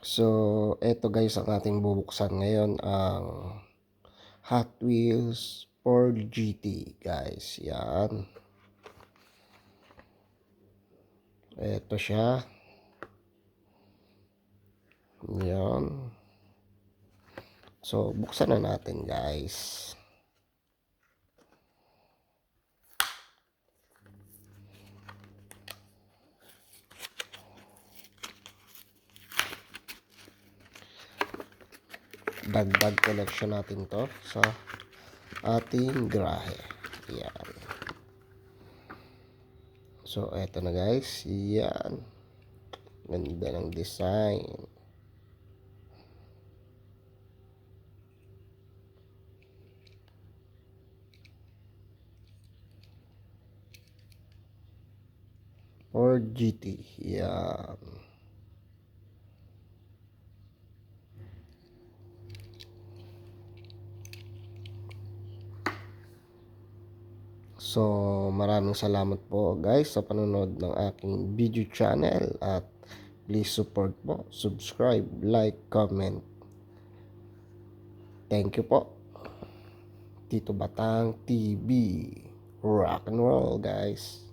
So, eto guys ang ating bubuksan ngayon, ang Hot Wheels 4GT guys, yan. Eto siya. Yan. So, buksan na natin guys. Dagdag collection natin to sa ating grahe. Yan. So, eto na guys. Yan. Ganda ng design. Or GT. Yan. So, maraming salamat po guys sa panonood ng aking video channel at please support po, subscribe, like, comment. Thank you po. Tito Batang TV. Rock and roll guys.